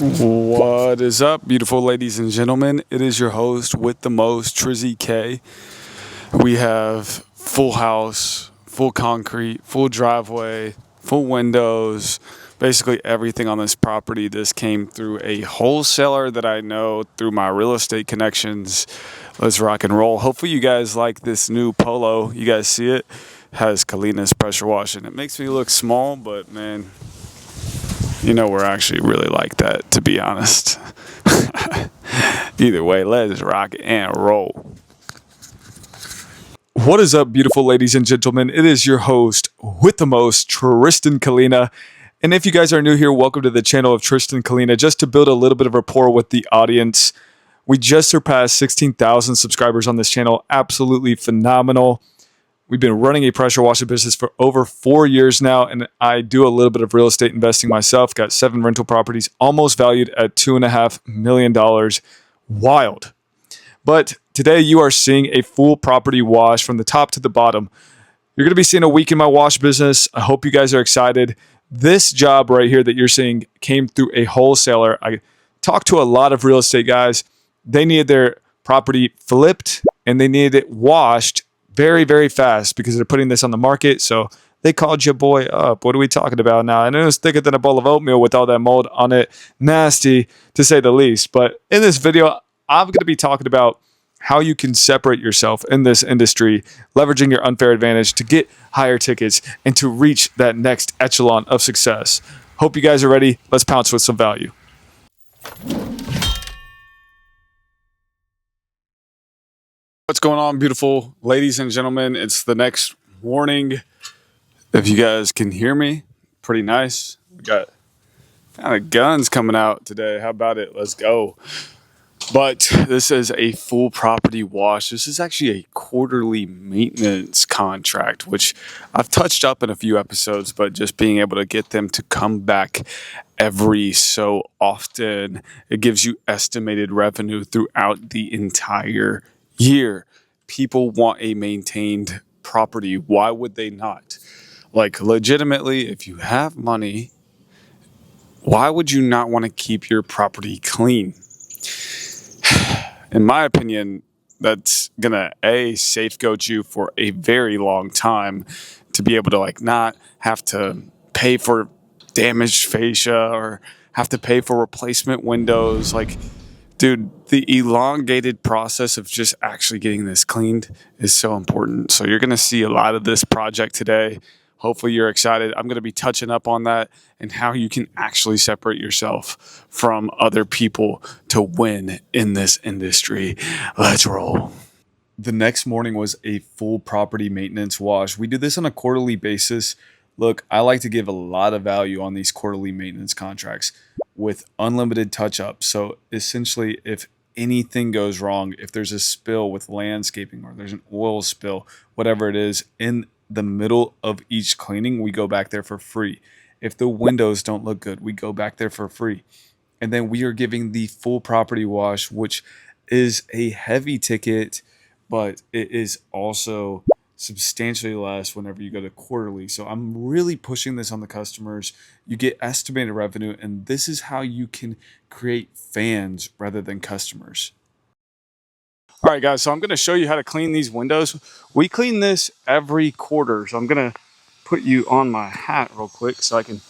What is up, beautiful ladies and gentlemen? It is your host with the most, Trizzy K. We have full house, full concrete, full driveway, full windows, basically everything on this property. This came through a wholesaler that I know through my real estate connections. Let's rock and roll. Hopefully you guys like this new Polo. You guys see it? Has Kalina's pressure washing. It makes me look small, but man, you know, we're actually really like that, to be honest. Either way, let's rock and roll. What is up, beautiful ladies and gentlemen? It is your host with the most, Tristan Kalina. And if you guys are new here, welcome to the channel of Tristan Kalina. Just to build a little bit of rapport with the audience, we just surpassed 16,000 subscribers on this channel. Absolutely phenomenal. We've been running a pressure washer business for over 4 years now, and I do a little bit of real estate investing myself. Got 7 rental properties, almost valued at $2.5 million. Wild. But today you are seeing a full property wash from the top to the bottom. You're going to be seeing a week in my wash business. I hope you guys are excited. This job right here that you're seeing came through a wholesaler. I talked to a lot of real estate guys. They needed their property flipped, and they needed it washed very, very fast because they're putting this on the market. So they called your boy up. What are we talking about now? And it was thicker than a bowl of oatmeal with all that mold on it. Nasty, to say the least. But in this video, I'm going to be talking about how you can separate yourself in this industry, leveraging your unfair advantage to get higher tickets and to reach that next echelon of success. Hope you guys are ready. Let's pounce with some value. What's going on, beautiful ladies and gentlemen? It's the next morning. If you guys can hear me, pretty nice. We got kind of guns coming out today. How about it? Let's go. But this is a full property wash. This is actually a quarterly maintenance contract, which I've touched up in a few episodes, but just being able to get them to come back every so often, it gives you estimated revenue throughout the entire year. People want a maintained property. Why would they not? Like, legitimately, if you have money, why would you not want to keep your property clean? In my opinion, that's gonna safeguard you for a very long time, to be able to not have to pay for damaged fascia or have to pay for replacement windows. Dude, the elongated process of just actually getting this cleaned is so important. So you're going to see a lot of this project today. Hopefully you're excited. I'm going to be touching up on that and how you can actually separate yourself from other people to win in this industry. Let's roll. The next morning was a full property maintenance wash. We do this on a quarterly basis. Look, I like to give a lot of value on these quarterly maintenance contracts with unlimited touch-ups. So essentially, if anything goes wrong, if there's a spill with landscaping or there's an oil spill, whatever it is, in the middle of each cleaning, we go back there for free. If the windows don't look good, we go back there for free. And then we are giving the full property wash, which is a heavy ticket, but it is also substantially less whenever you go to quarterly. So I'm really pushing this on the customers. You get estimated revenue, and this is how you can create fans rather than customers. All right, guys, so I'm going to show you how to clean these windows. We clean this every quarter. So I'm going to put you on my hat real quick so I can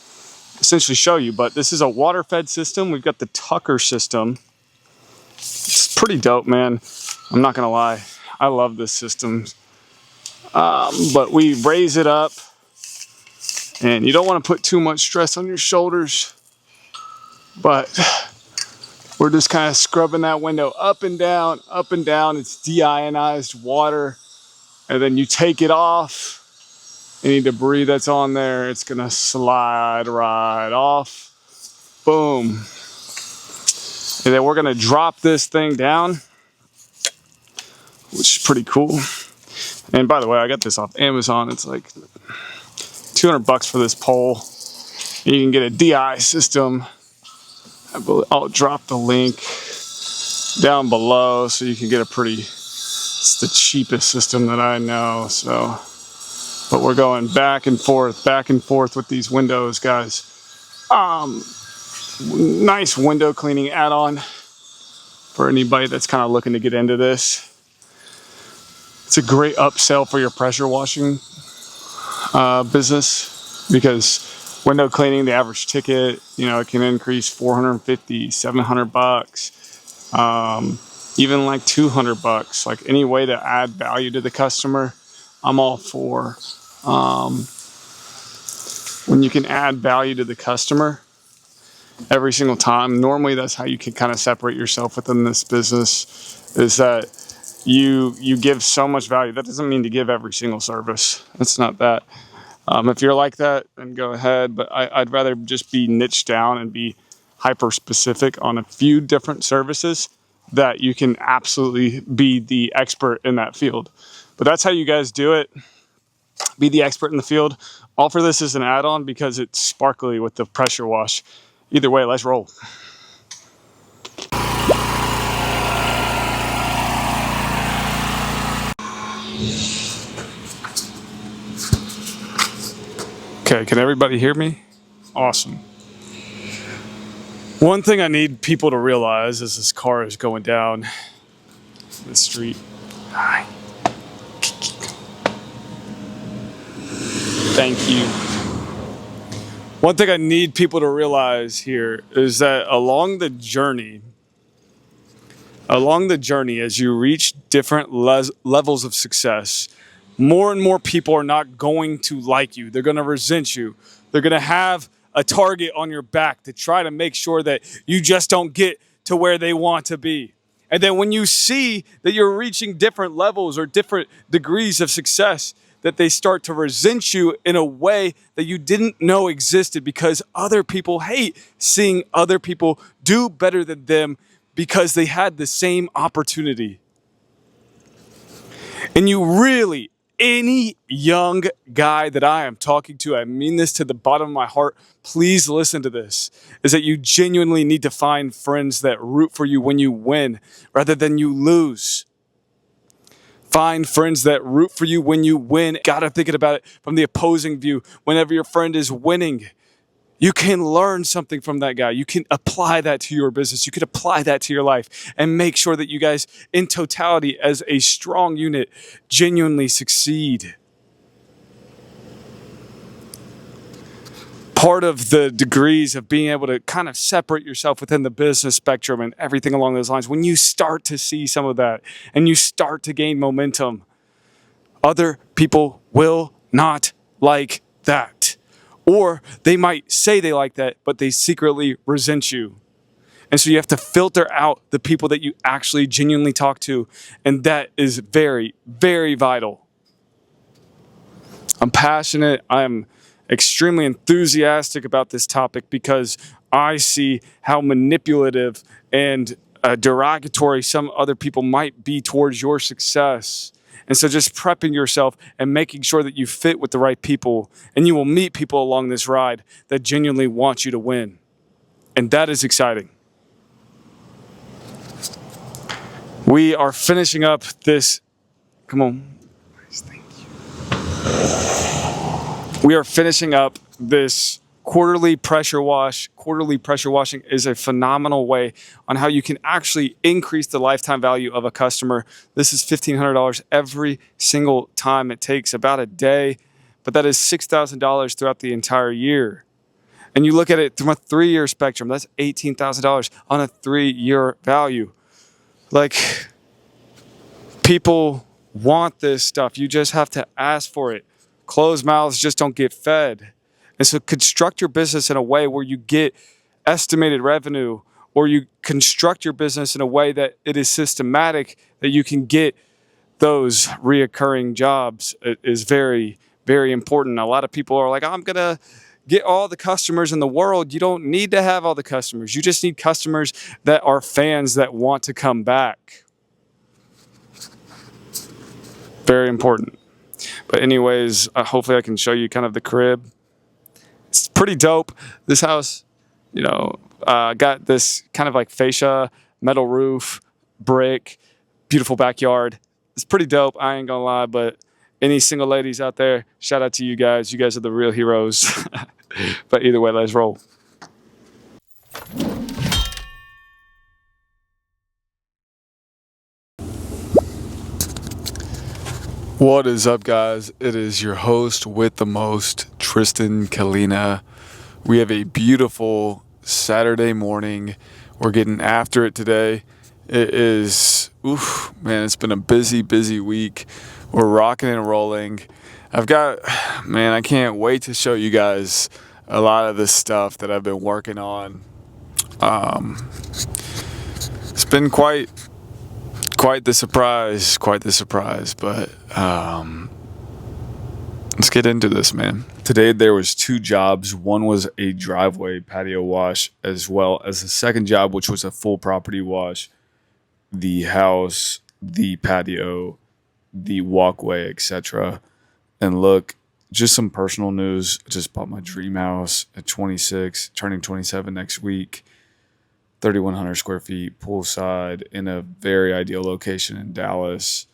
essentially show you. But this is a water-fed system. We've got the Tucker system. It's pretty dope, man. I'm not going to lie. I love this system. But we raise it up, and you don't want to put too much stress on your shoulders, but we're just kind of scrubbing that window up and down, up and down. It's deionized water, and then you take it off. Any debris that's on there, it's gonna slide right off. Boom. And then we're gonna drop this thing down, which is pretty cool. And by the way, I got this off Amazon. It's like $200 for this pole. You can get a DI system. I'll drop the link down below so you can get it's the cheapest system that I know. So, but we're going back and forth with these windows, guys. nice window cleaning add-on for anybody that's kind of looking to get into this. It's a great upsell for your pressure washing business, because window cleaning, the average ticket, it can increase 450, 700 bucks, even like 200 bucks. Like, any way to add value to the customer, I'm all for. When you can add value to the customer every single time, normally that's how you can kind of separate yourself within this business, is that you give so much value. That doesn't mean to give every single service. It's not that. If you're like that, then go ahead. But I'd rather just be niched down and be hyper specific on a few different services that you can absolutely be the expert in that field. But that's how you guys do it. Be the expert in the field. Offer this as an add-on because it's sparkly with the pressure wash. Either way, let's roll. Okay, can everybody hear me? Awesome. One thing I need people to realize as this car is going down the street. Hi. Thank you. One thing I need people to realize here is that along the journey, as you reach different levels of success, more and more people are not going to like you. They're going to resent you. They're going to have a target on your back to try to make sure that you just don't get to where they want to be. And then when you see that you're reaching different levels or different degrees of success, that they start to resent you in a way that you didn't know existed, because other people hate seeing other people do better than them because they had the same opportunity. And you really, any young guy that I am talking to, I mean this to the bottom of my heart, please listen to this, is that you genuinely need to find friends that root for you when you win rather than you lose. Find friends that root for you when you win. Gotta think about it from the opposing view. Whenever your friend is winning, you can learn something from that guy. You can apply that to your business. You can apply that to your life and make sure that you guys, in totality, as a strong unit, genuinely succeed. Part of the degrees of being able to kind of separate yourself within the business spectrum and everything along those lines, when you start to see some of that and you start to gain momentum, other people will not like that. Or they might say they like that, but they secretly resent you. And so you have to filter out the people that you actually genuinely talk to. And that is very, very vital. I'm passionate. I'm extremely enthusiastic about this topic because I see how manipulative and derogatory some other people might be towards your success. And so just prepping yourself and making sure that you fit with the right people, and you will meet people along this ride that genuinely want you to win. And that is exciting. We are finishing up this. Come on. Thank you. We are finishing up this quarterly pressure wash. Quarterly pressure washing is a phenomenal way on how you can actually increase the lifetime value of a customer. This is $1,500 every single time. It takes about a day, but that is $6,000 throughout the entire year. And you look at it from a 3-year spectrum, that's $18,000 on a 3-year value. Like, people want this stuff. You just have to ask for it. Closed mouths just don't get fed. And so construct your business in a way where you get estimated revenue, or you construct your business in a way that it is systematic, that you can get those reoccurring jobs. It is very, very important. A lot of people are like, I'm going to get all the customers in the world. You don't need to have all the customers. You just need customers that are fans that want to come back. Very important. But anyways, hopefully I can show you kind of the crib. It's pretty dope. This house, got this kind of like fascia, metal roof, brick, beautiful backyard. It's pretty dope. I ain't gonna lie, but any single ladies out there, shout out to you guys. You guys are the real heroes. But either way, let's roll. What is up, guys? It is your host with the most, Tristan Kalina. We have a beautiful Saturday morning. We're getting after it today. It is, man, it's been a busy week. We're rocking and rolling. I can't wait to show you guys a lot of this stuff that I've been working on. It's been quite the surprise, but let's get into this, man. Today there was 2 jobs. One was a driveway patio wash, as well as a second job, which was a full property wash. The house, the patio, the walkway, etc. And look, just some personal news. I just bought my dream house at 26, turning 27 next week. 3,100 square feet, poolside, in a very ideal location in Dallas.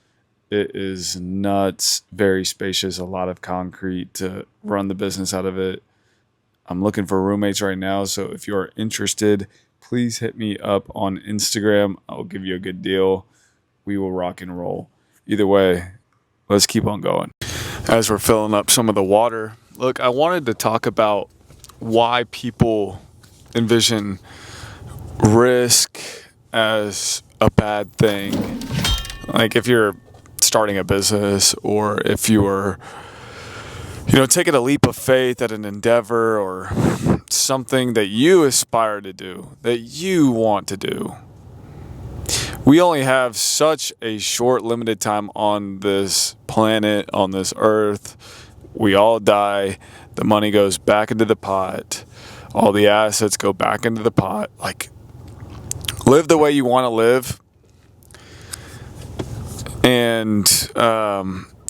It is nuts, very spacious, a lot of concrete to run the business out of it. I'm looking for roommates right now, so if you are interested, please hit me up on Instagram. I'll give you a good deal. We will rock and roll. Either way, let's keep on going. As we're filling up some of the water, look, I wanted to talk about why people envision risk as a bad thing. Like if you're starting a business, or if you are, taking a leap of faith at an endeavor or something that you aspire to do, that you want to do. We only have such a short, limited time on this planet, on this earth. We all die. The money goes back into the pot. All the assets go back into the pot. Like, live the way you want to live, and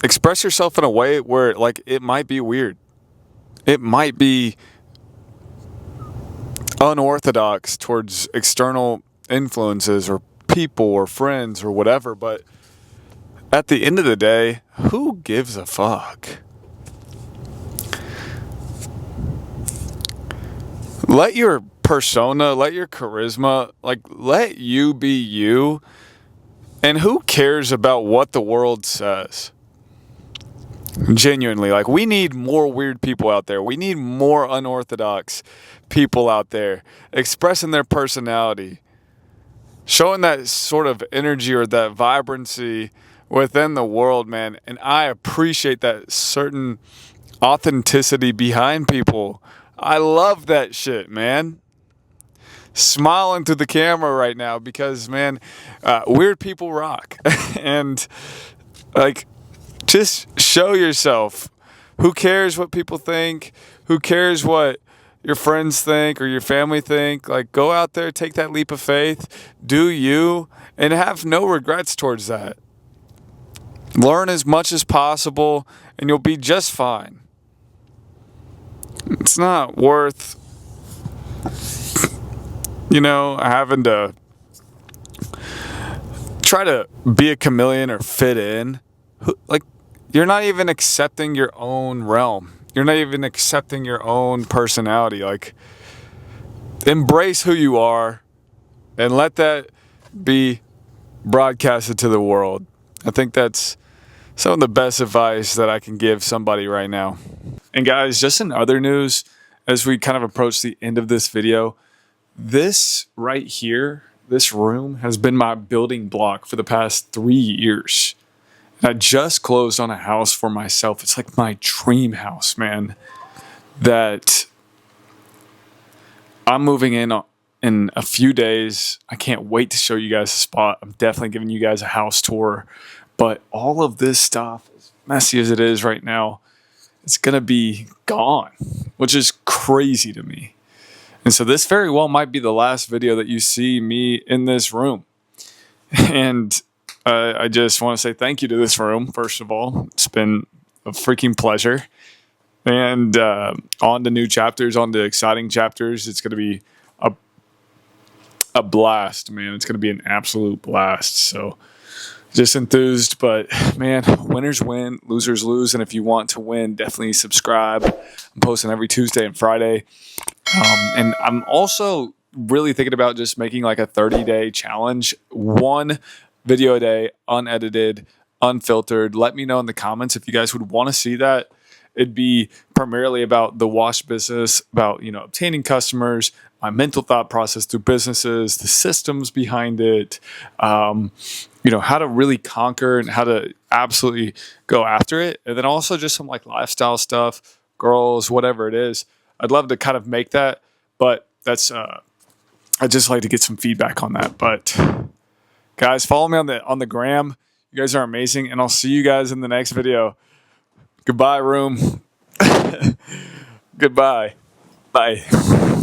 express yourself in a way where, like, it might be weird. It might be unorthodox towards external influences or people or friends or whatever, but at the end of the day, who gives a fuck? Let your persona, let your charisma, let you be you, and who cares about what the world says? Genuinely, we need more weird people out there. We need more unorthodox people out there expressing their personality, showing that sort of energy or that vibrancy within the world, man. And I appreciate that certain authenticity behind people. I love that shit, man. Smiling to the camera right now because, man, weird people rock. And just show yourself. Who cares what people think? Who cares what your friends think or your family think? Go out there, take that leap of faith, do you, and have no regrets towards that. Learn as much as possible and you'll be just fine. It's not worth having to try to be a chameleon or fit in. You're not even accepting your own realm. You're not even accepting your own personality. Embrace who you are and let that be broadcasted to the world. I think that's some of the best advice that I can give somebody right now. And guys, just in other news, as we kind of approach the end of this video, this right here, this room has been my building block for the past 3 years. And I just closed on a house for myself. It's like my dream house, man, that I'm moving in a few days. I can't wait to show you guys the spot. I'm definitely giving you guys a house tour. But all of this stuff, as messy as it is right now, it's going to be gone, which is crazy to me. And so this very well might be the last video that you see me in this room. And I just want to say thank you to this room, first of all. It's been a freaking pleasure. And on to new chapters, on to exciting chapters. It's going to be a blast, man. It's going to be an absolute blast. So just enthused, but man, winners win, losers lose. And if you want to win, definitely subscribe. I'm posting every Tuesday and Friday. And I'm also really thinking about just making like a 30-day challenge, 1 video a day, unedited, unfiltered. Let me know in the comments if you guys would want to see that. It'd be primarily about the wash business, about, you know, obtaining customers, my mental thought process through businesses, the systems behind it, you know, how to really conquer and how to absolutely go after it. And then also just some like lifestyle stuff, girls, whatever it is. I'd love to kind of make that, but that's, I'd just like to get some feedback on that. But guys, follow me on the gram. You guys are amazing, and I'll see you guys in the next video. Goodbye, room. Goodbye. Bye.